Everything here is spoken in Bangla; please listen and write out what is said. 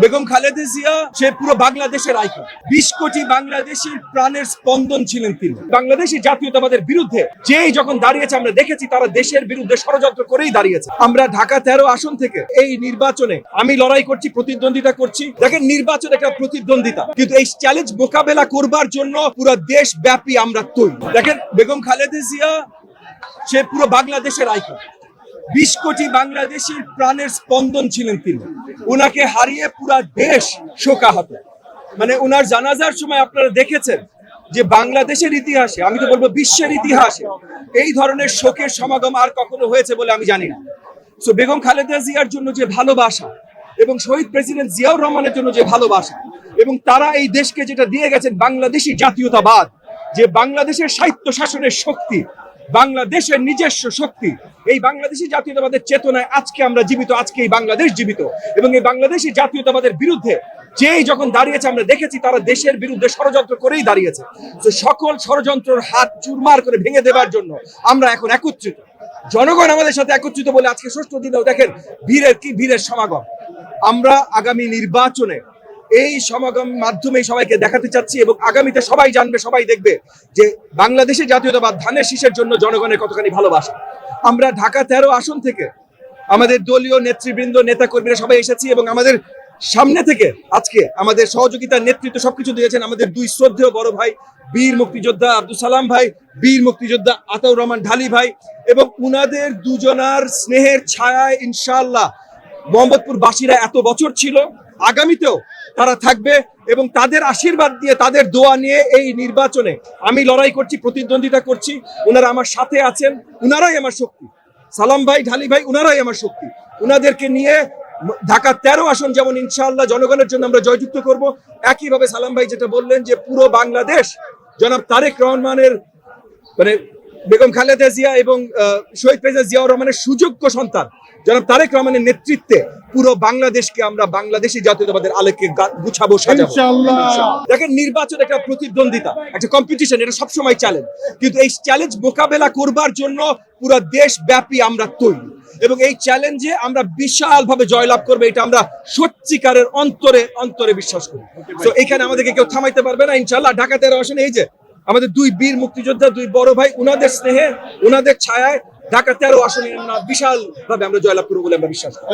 বেগম খালেদা জিয়া সে পুরো বাংলাদেশের আইকন। 20 কোটি বাংলাদেশীর প্রাণের স্পন্দন ছিলেন তিনি। বাংলাদেশী জাতীয়তাবাদের বিরুদ্ধে যেই যখন দাঁড়িয়েছে আমরা দেখেছি তারা দেশের বিরুদ্ধে ষড়যন্ত্র করেই দাঁড়িয়েছে। আমরা ঢাকা 13 আসন থেকে এই নির্বাচনে আমি লড়াই করছি, প্রতিদ্বন্দ্বিতা করছি। দেখেন, নির্বাচন একটা প্রতিদ্বন্দ্বিতা, কিন্তু এই চ্যালেঞ্জ মোকাবেলা করবার জন্য পুরো দেশ ব্যাপী আমরা তৈরি। দেখেন, বেগম খালেদা জিয়া সে পুরো বাংলাদেশের আইকন। 20 কোটি বাংলাদেশীর প্রাণের স্পন্দন ছিলেন তিনি। উনাকে হারিয়ে পুরা দেশ শোকাহত। মানে উনার জানাজার সময় আপনারা দেখেছেন যে বাংলাদেশের ইতিহাসে, আমি তো বলবো বিশ্বের ইতিহাসে, এই ধরনের শোকের সমাগম আর কখনো হয়েছে বলে আমি জানি না। সো বেগম খালেদা জিয়ার জন্য যে ভালোবাসা এবং শহীদ প্রেসিডেন্ট জিয়াউর রহমানের জন্য যে ভালোবাসা, এবং তারা এই দেশকে যেটা দিয়ে গেছেন বাংলাদেশি জাতীয়তাবাদ, যে বাংলাদেশের সাহিত্য শাসনের শক্তি, বাংলাদেশের নিজস্ব শক্তি, এই বাংলাদেশি জাতীয়তাবাদের চেতনায় আজকে আমরা জীবিত, আজকে এই বাংলাদেশ জীবিত। এবং এই বাংলাদেশি জাতীয়তাবাদের বিরুদ্ধে যেই যখন দাঁড়িয়েছে আমরা দেখেছি তারা দেশের বিরুদ্ধে ষড়যন্ত্র করেই দাঁড়িয়েছে। তো সকল ষড়যন্ত্রের হাত চুরমার করে ভেঙে দেবার জন্য আমরা এখন একত্রিত। জনগণ আমাদের সাথে একত্রিত বলে আজকে 6ষ্ঠ দিনেও দেখেন ভিড়ের সমাগম। আমরা আগামী নির্বাচনে এই সমাগম মাধ্যমে সবাইকে দেখাতে চাচ্ছি, এবং আগামীতে সবাই জানবে, সবাই দেখবে যে বাংলাদেশের জাতীয়তাবাদ ধানের শীষের জন্য জনগণের কতখানি ভালোবাসা। আমরা ঢাকা 13 আসন থেকে আমাদের দলীয় নেতৃবৃন্দ, নেতা কর্মীরা সবাই এসেছি, এবং আমাদের সামনে থেকে আজকে আমাদের সহযোগিতার নেতৃত্ব সবকিছু দিয়েছেন আমাদের দুই শ্রদ্ধেয় বড় ভাই, বীর মুক্তিযোদ্ধা আব্দুল সালাম ভাই, বীর মুক্তিযোদ্ধা আতাউর রহমান ঢালি ভাই, এবং উনাদের দুজনার স্নেহের ছায়ায় ইনশাআল্লাহ মোহাম্মদপুরবাসীরা এত বছর ছিল, আগামীতেও তারা থাকবে। এবং তাদের আশীর্বাদ দিয়ে, তাদের দোয়া নিয়ে এই নির্বাচনে আমি লড়াই করছি, প্রতিদ্বন্দ্বিতা করছি। ওনারা আমার সাথে আছেন, উনারাই আমার শক্তি। সালাম ভাই, ঢালি ভাই, উনারাই আমার শক্তি। উনাদেরকে নিয়ে ঢাকা 13 আসন যেমন ইনশাআল্লাহ জনগণের জন্য আমরা জয়যুক্ত করব, একইভাবে সালাম ভাই যেটা বললেন যে পুরো বাংলাদেশ জনাব তারেক রহমানের, মানে বেগম খালেদা জিয়া এবং শহীদ প্রেসিডেন্ট জিয়াউর রহমানের সুযোগ্য সন্তান জনাব তারেক রহমানের নেতৃত্বে পুরো বাংলাদেশকে আমরা বাংলাদেশি জাতীয়তাবাদের আলোকে গুছাবো, সাজাবো ইনশাআল্লাহ। দেখেন, নির্বাচন একটা প্রতিদ্বন্দ্বিতা, একটা কম্পিটিশন, এটা সবসময় চ্যালেঞ্জ, কিন্তু এই চ্যালেঞ্জ মোকাবেলা করবার জন্য পুরো দেশ ব্যাপী আমরা তৈরি, এবং এই চ্যালেঞ্জে আমরা বিশাল ভাবে জয়লাভ করবো, এটা আমরা সত্যিকারের অন্তরে অন্তরে বিশ্বাস করি। তো এখানে আমাদেরকে কেউ থামাইতে পারবে না ইনশাআল্লাহ। ঢাকা 13 আসনে এই যে আমাদের দুই বীর মুক্তিযোদ্ধা, দুই বড় ভাই, উনাদের স্নেহে, উনাদের ছায়ায় ঢাকা 13 আসনে বিশাল ভাবে আমরা জয়লাভ করবো বলে আমরা বিশ্বাস করি।